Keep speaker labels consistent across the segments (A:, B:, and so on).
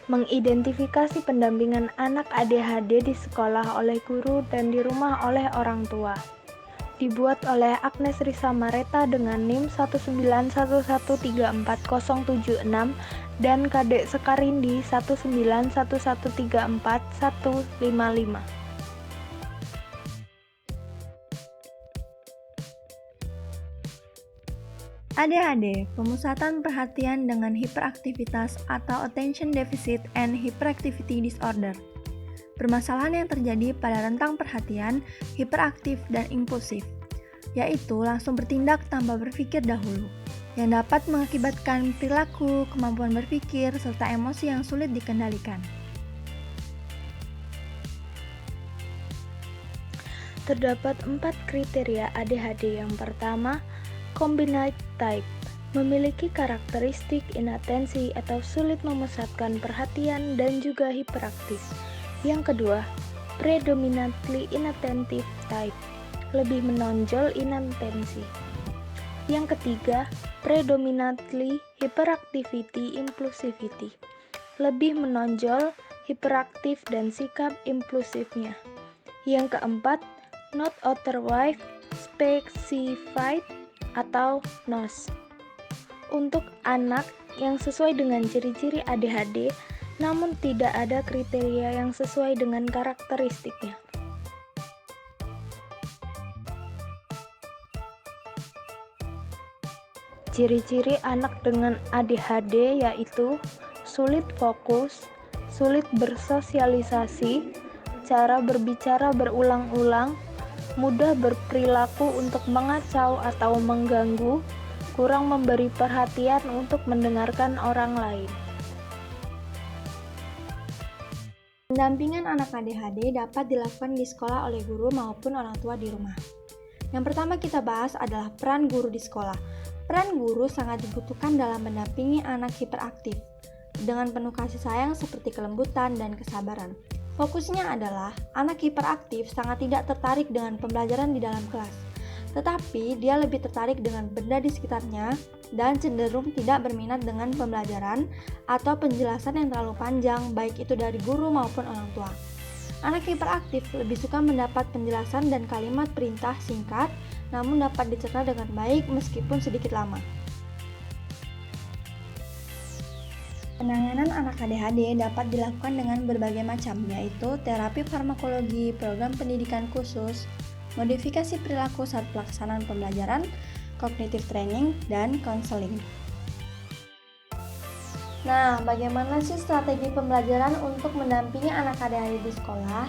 A: mengidentifikasi pendampingan anak ADHD di sekolah oleh guru dan di rumah oleh orang tua. Dibuat oleh Agnes Risa Mareta dengan NIM 191134076 dan Kadek Sekarindi 191134155.
B: ADHD, pemusatan perhatian dengan hiperaktivitas atau Attention Deficit and Hyperactivity Disorder. Permasalahan yang terjadi pada rentang perhatian, hiperaktif dan impulsif, yaitu langsung bertindak tanpa berpikir dahulu, yang dapat mengakibatkan perilaku, kemampuan berpikir, serta emosi yang sulit dikendalikan.
A: Terdapat 4 kriteria ADHD. Yang pertama, combined type, memiliki karakteristik inatensi atau sulit memusatkan perhatian dan juga hiperaktif. Yang kedua, predominantly inattentive type, lebih menonjol inatensi. Yang ketiga, predominantly hyperactivity impulsivity, lebih menonjol hiperaktif dan sikap impulsifnya. Yang keempat, not otherwise specified atau NOS, untuk anak yang sesuai dengan ciri-ciri ADHD namun tidak ada kriteria yang sesuai dengan karakteristiknya. Ciri-ciri anak dengan ADHD yaitu sulit fokus, sulit bersosialisasi, cara berbicara berulang-ulang, mudah berperilaku untuk mengacau atau mengganggu, kurang memberi perhatian untuk mendengarkan orang lain.
B: Pendampingan anak ADHD dapat dilakukan di sekolah oleh guru maupun orang tua di rumah. Yang pertama kita bahas adalah peran guru di sekolah. Peran guru sangat dibutuhkan dalam mendampingi anak hiperaktif dengan penuh kasih sayang seperti kelembutan dan kesabaran. Fokusnya adalah anak hiperaktif sangat tidak tertarik dengan pembelajaran di dalam kelas, tetapi dia lebih tertarik dengan benda di sekitarnya dan cenderung tidak berminat dengan pembelajaran atau penjelasan yang terlalu panjang, baik itu dari guru maupun orang tua. Anak hiperaktif lebih suka mendapat penjelasan dan kalimat perintah singkat, namun dapat dicerna dengan baik meskipun sedikit lama. Penanganan anak ADHD dapat dilakukan dengan berbagai macam, yaitu terapi farmakologi, program pendidikan khusus, modifikasi perilaku saat pelaksanaan pembelajaran, cognitive training, dan konseling. Nah, bagaimana sih strategi pembelajaran untuk mendampingi anak ADHD di sekolah?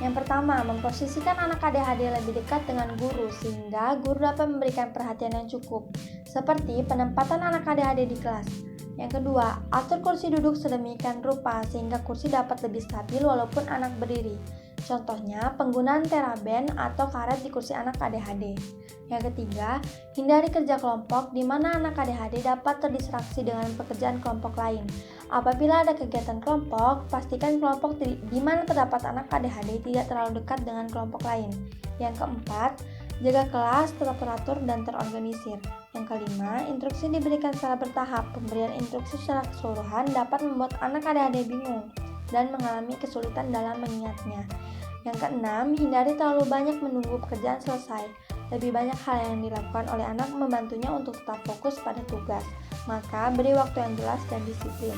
B: Yang pertama, memposisikan anak ADHD lebih dekat dengan guru sehingga guru dapat memberikan perhatian yang cukup, seperti penempatan anak ADHD di kelas. Yang kedua, atur kursi duduk sedemikian rupa sehingga kursi dapat lebih stabil walaupun anak berdiri. Contohnya, penggunaan teraben atau karet di kursi anak ADHD. Yang ketiga, hindari kerja kelompok di mana anak ADHD dapat terdistraksi dengan pekerjaan kelompok lain. Apabila ada kegiatan kelompok, pastikan kelompok di mana terdapat anak ADHD tidak terlalu dekat dengan kelompok lain. Yang keempat, jaga kelas tetap teratur dan terorganisir. Yang kelima, instruksi diberikan secara bertahap. Pemberian instruksi secara keseluruhan dapat membuat anak ADHD bingung dan mengalami kesulitan dalam mengingatnya. Yang keenam, hindari terlalu banyak menunggu pekerjaan selesai. Lebih banyak hal yang dilakukan oleh anak membantunya untuk tetap fokus pada tugas. Maka, beri waktu yang jelas dan disiplin.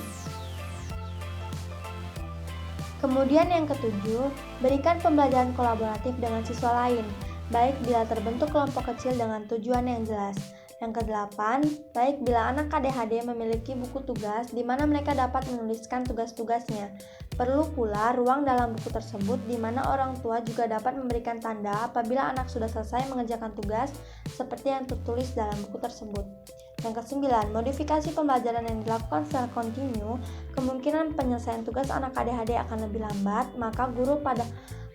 B: Kemudian yang ketujuh, berikan pembelajaran kolaboratif dengan siswa lain, baik bila terbentuk kelompok kecil dengan tujuan yang jelas. Yang kedelapan, baik bila anak ADHD memiliki buku tugas di mana mereka dapat menuliskan tugas-tugasnya. Perlu pula ruang dalam buku tersebut di mana orang tua juga dapat memberikan tanda apabila anak sudah selesai mengerjakan tugas seperti yang tertulis dalam buku tersebut. Yang kesembilan, modifikasi pembelajaran yang dilakukan secara kontinu, kemungkinan penyelesaian tugas anak ADHD akan lebih lambat, maka guru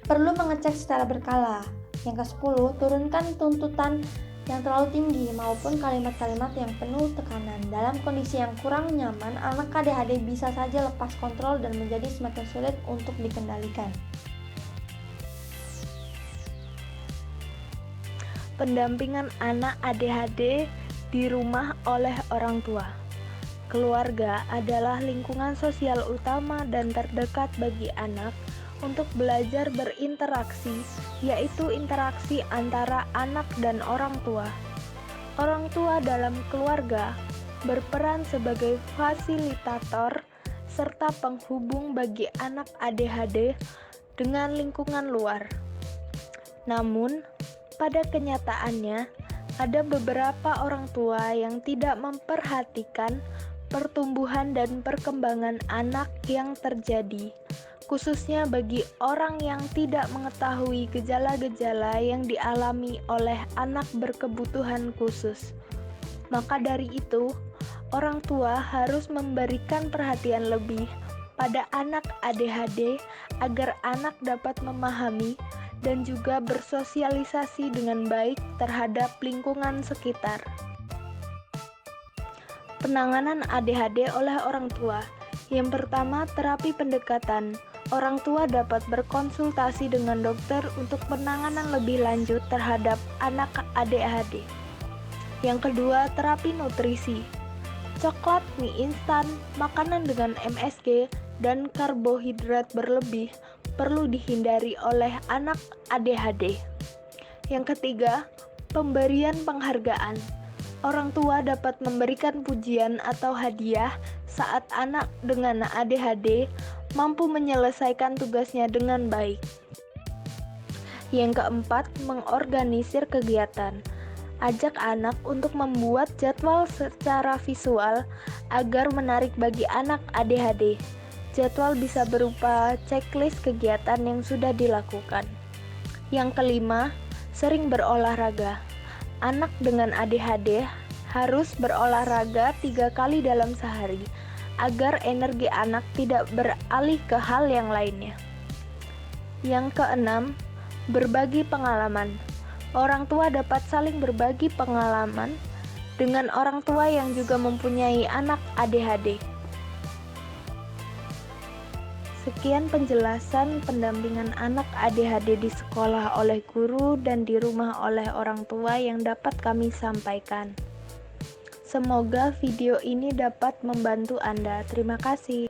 B: perlu mengecek secara berkala. Yang ke-10, turunkan tuntutan yang terlalu tinggi maupun kalimat-kalimat yang penuh tekanan. Dalam kondisi yang kurang nyaman, anak ADHD bisa saja lepas kontrol dan menjadi semakin sulit untuk dikendalikan.
A: Pendampingan anak ADHD di rumah oleh orang tua. Keluarga adalah lingkungan sosial utama dan terdekat bagi anak untuk belajar berinteraksi, yaitu interaksi antara anak dan orang tua. Orang tua dalam keluarga berperan sebagai fasilitator serta penghubung bagi anak ADHD dengan lingkungan luar. Namun, pada kenyataannya, ada beberapa orang tua yang tidak memperhatikan pertumbuhan dan perkembangan anak yang terjadi, khususnya bagi orang yang tidak mengetahui gejala-gejala yang dialami oleh anak berkebutuhan khusus. Maka dari itu, orang tua harus memberikan perhatian lebih pada anak ADHD agar anak dapat memahami dan juga bersosialisasi dengan baik terhadap lingkungan sekitar. Penanganan ADHD oleh orang tua. Yang pertama, terapi pendekatan. Orang tua dapat berkonsultasi dengan dokter untuk penanganan lebih lanjut terhadap anak ADHD. Yang kedua, terapi nutrisi. Coklat, mie instan, makanan dengan MSG, dan karbohidrat berlebih perlu dihindari oleh anak ADHD. Yang ketiga, pemberian penghargaan. Orang tua dapat memberikan pujian atau hadiah saat anak dengan ADHD mampu menyelesaikan tugasnya dengan baik. Yang keempat, mengorganisir kegiatan. Ajak anak untuk membuat jadwal secara visual agar menarik bagi anak ADHD. Jadwal bisa berupa checklist kegiatan yang sudah dilakukan. Yang kelima, sering berolahraga. Anak dengan ADHD harus berolahraga 3 kali dalam sehari agar energi anak tidak beralih ke hal yang lainnya. Yang keenam, berbagi pengalaman. Orang tua dapat saling berbagi pengalaman dengan orang tua yang juga mempunyai anak ADHD. Sekian penjelasan pendampingan anak ADHD di sekolah oleh guru dan di rumah oleh orang tua yang dapat kami sampaikan. Semoga video ini dapat membantu Anda. Terima kasih.